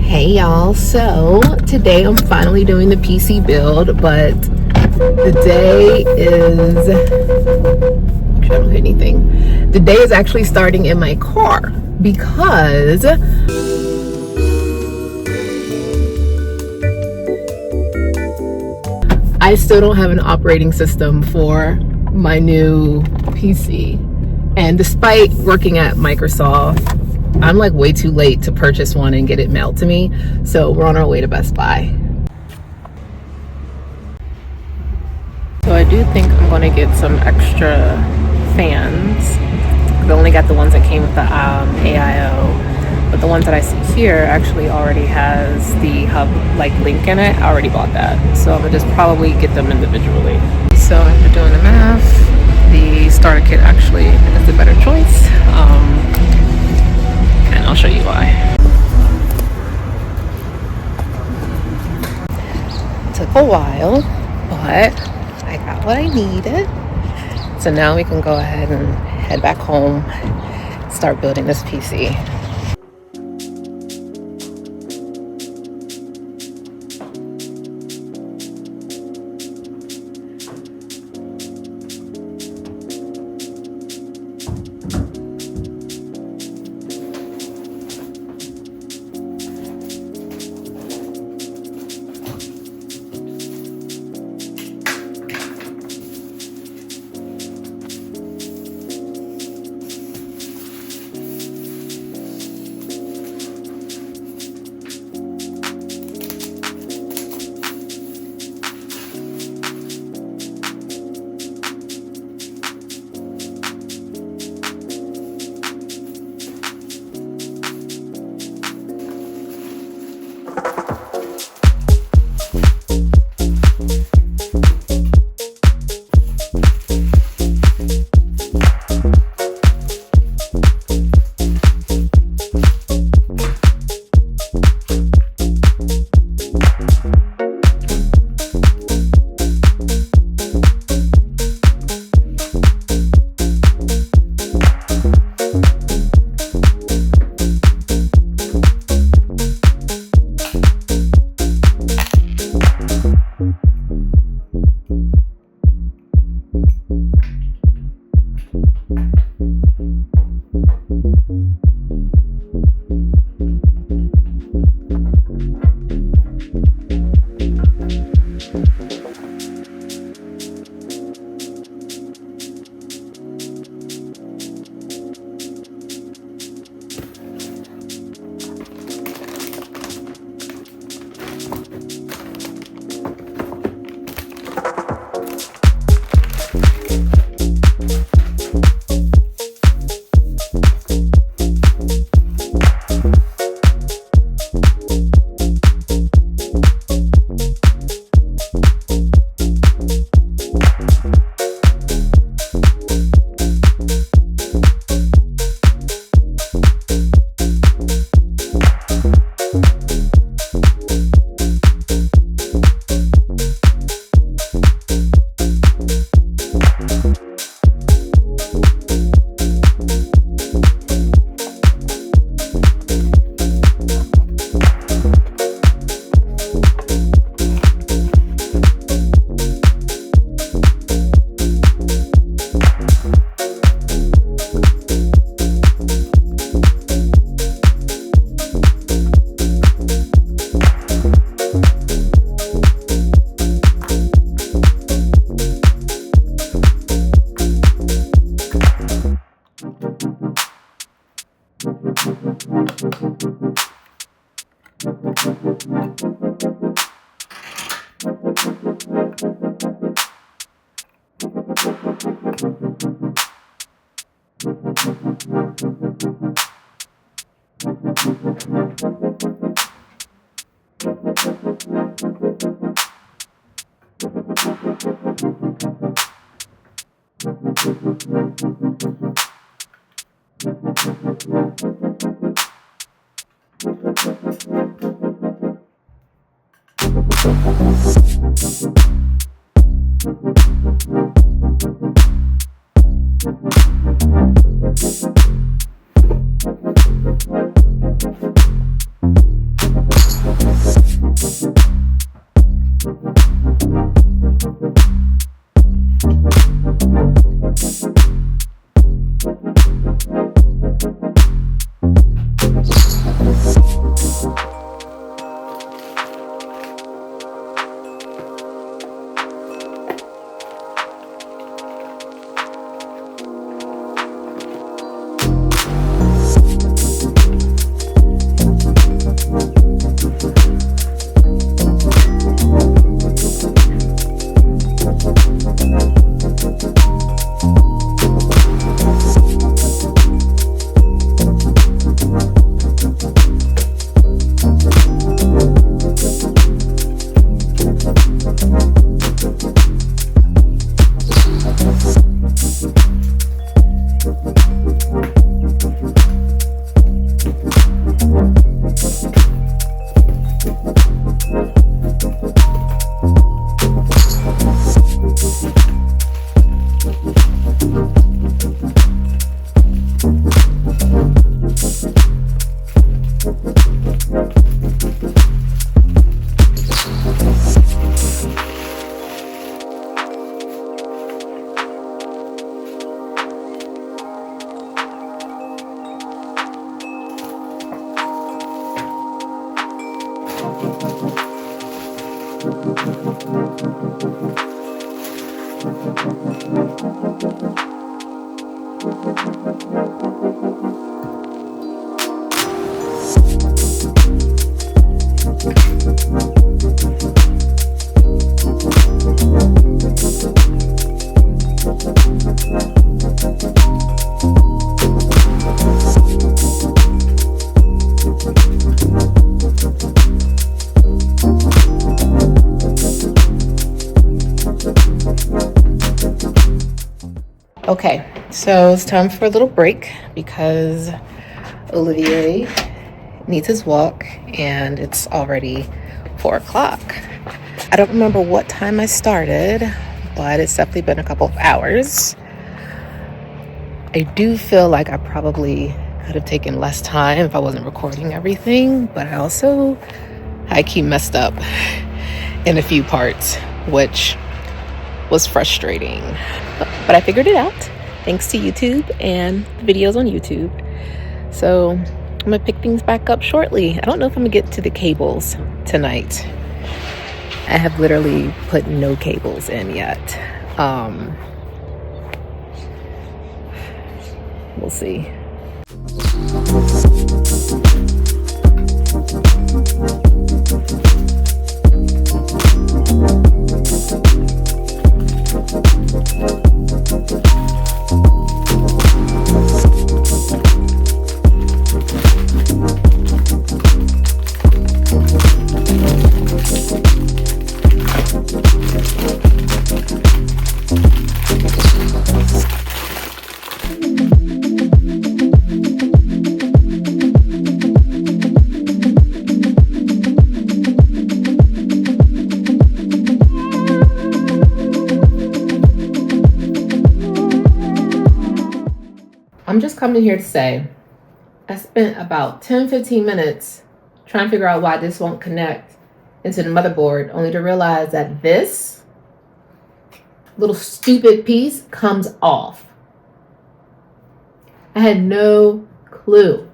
Hey y'all, so today I'm finally doing the PC build, but the day is, I don't hit anything. The day is actually starting in my car because I still don't have an operating system for my new PC. And despite working at Microsoft, I'm like way too late to purchase one and get it mailed to me. So we're on our way to Best Buy. So I do think I'm gonna get some extra fans. I only got the ones that came with the AIO, but the ones that I see here actually already has the hub like link in it. I already bought that. So I'm gonna just probably get them individually. So after doing the math, the starter kit actually is the better choice. And I'll show you why. Took a while, but I got what I needed. So now we can go ahead and head back home, start building this PC. Okay, so it's time for a little break because Olivier needs his walk and it's already 4 o'clock. I don't remember what time I started, but it's definitely been a couple of hours. I do feel like I probably could have taken less time if I wasn't recording everything, but I also iCue messed up in a few parts, which was frustrating. But I figured it out thanks to YouTube and the videos on YouTube. So I'm gonna pick things back up shortly. I don't know if I'm gonna get to the cables tonight. I have literally put no cables in yet. We'll see. I'm just coming here to say I spent about 10-15 minutes trying to figure out why this won't connect into the motherboard, only to realize that this little stupid piece comes off. I had no clue.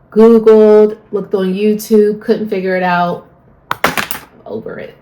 Googled, looked on YouTube, couldn't figure it out. Over it.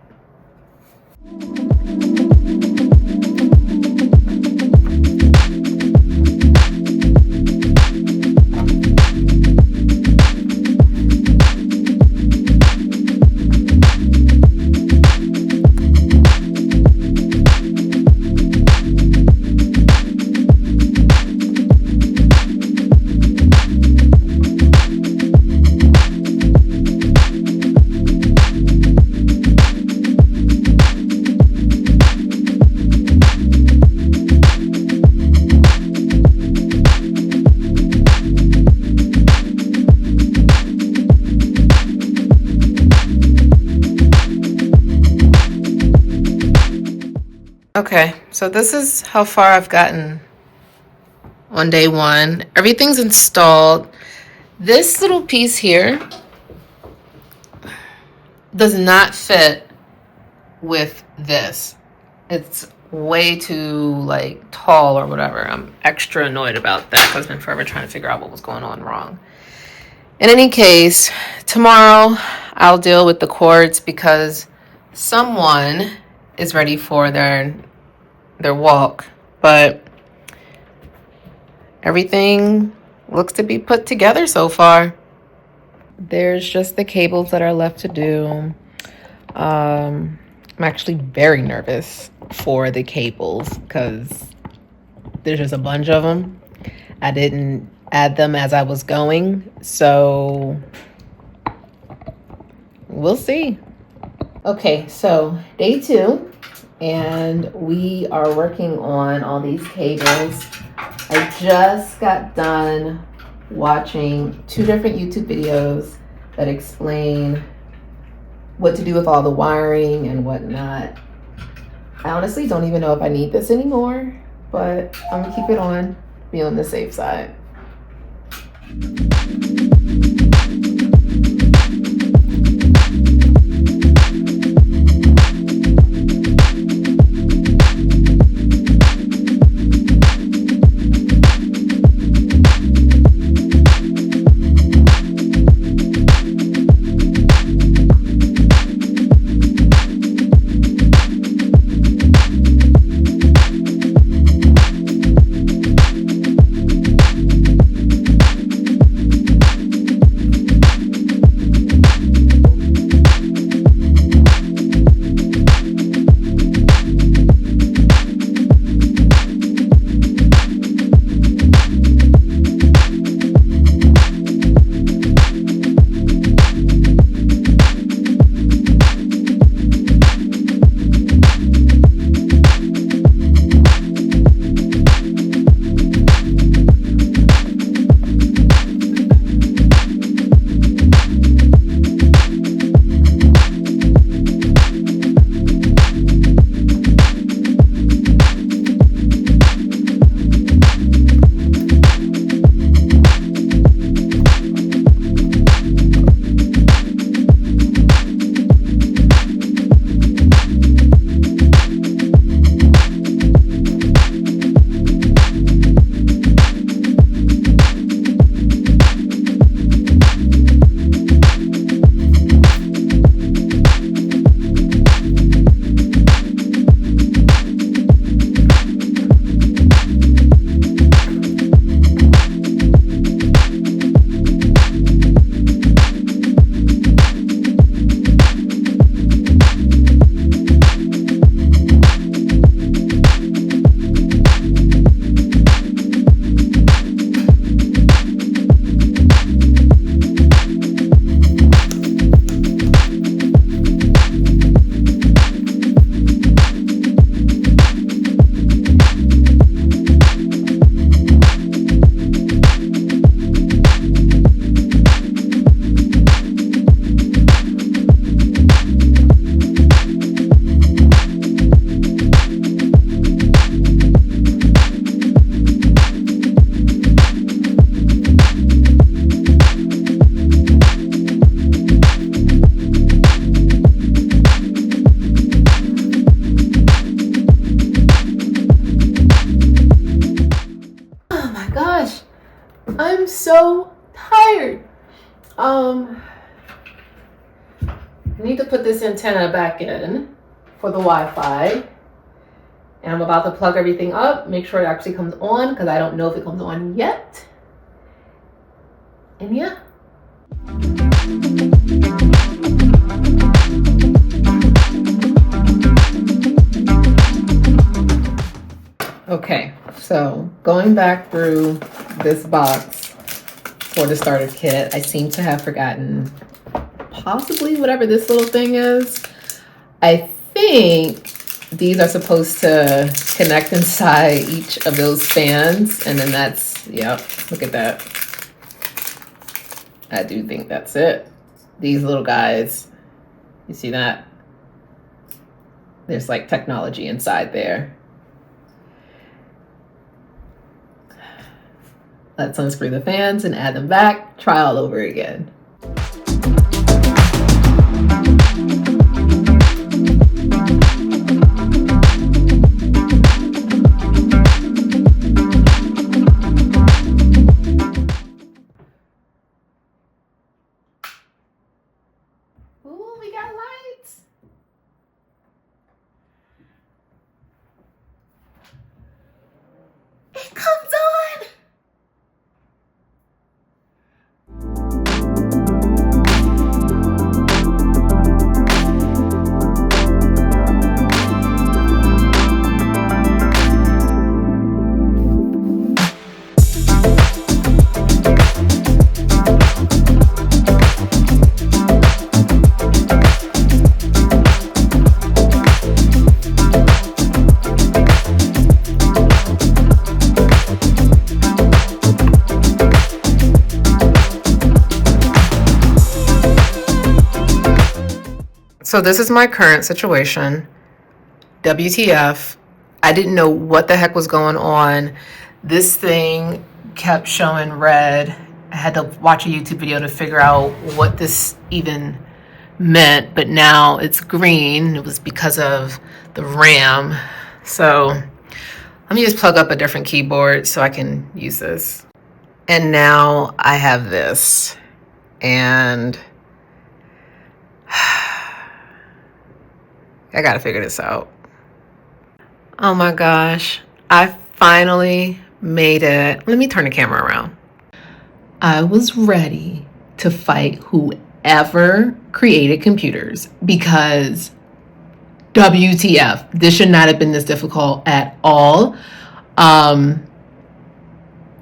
Okay, so this is how far I've gotten on day one. Everything's installed. This little piece here does not fit with this. It's way too like tall or whatever. I'm extra annoyed about that because I've been forever trying to figure out what was going on wrong. In any case, tomorrow I'll deal with the cords because someone is ready for their walk, but everything looks to be put together so far. There's just the cables that are left to do. I'm actually very nervous for the cables because there's just a bunch of them. I didn't add them as I was going, so we'll see. Okay, so day 2, and we are working on all these cables. I just got done watching 2 different YouTube videos that explain what to do with all the wiring and whatnot. I honestly don't even know if I need this anymore, but I'm gonna keep it on, be on the safe side. I need to put this antenna back in for the Wi-Fi. And I'm about to plug everything up, make sure it actually comes on, because I don't know if it comes on yet. And yeah. Okay, so going back through this box for the starter kit, I seem to have forgotten possibly whatever this little thing is. I think these are supposed to connect inside each of those fans, and then that's, yep, look at that. I do think that's it. These little guys, you see that? There's like technology inside there. Let's unscrew the fans and add them back, try all over again. Ooh, we got lights. It comes on. So this is my current situation. WTF. I didn't know what the heck was going on. This thing kept showing red. I had to watch a YouTube video to figure out what this even meant, but now it's green. It was because of the RAM. So let me just plug up a different keyboard so I can use this. And now I have this. And I gotta figure this out. Oh my gosh, I finally made it. Let me turn the camera around. I was ready to fight whoever created computers because WTF, this should not have been this difficult at all.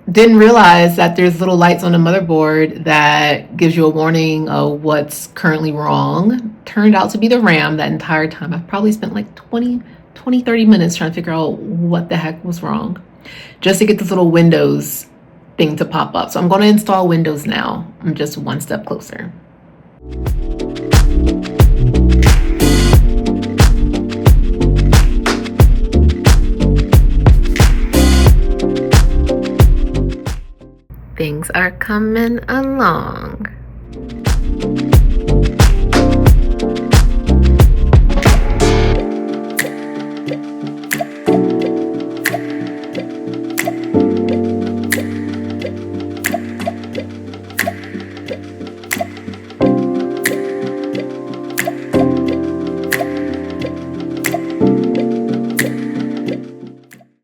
Didn't realize that there's little lights on the motherboard that gives you a warning of what's currently wrong. Turned out to be the RAM that entire time. I probably spent like 30 minutes trying to figure out what the heck was wrong just to get this little Windows thing to pop up. So I'm going to install Windows now. I'm just one step closer. Things are coming along.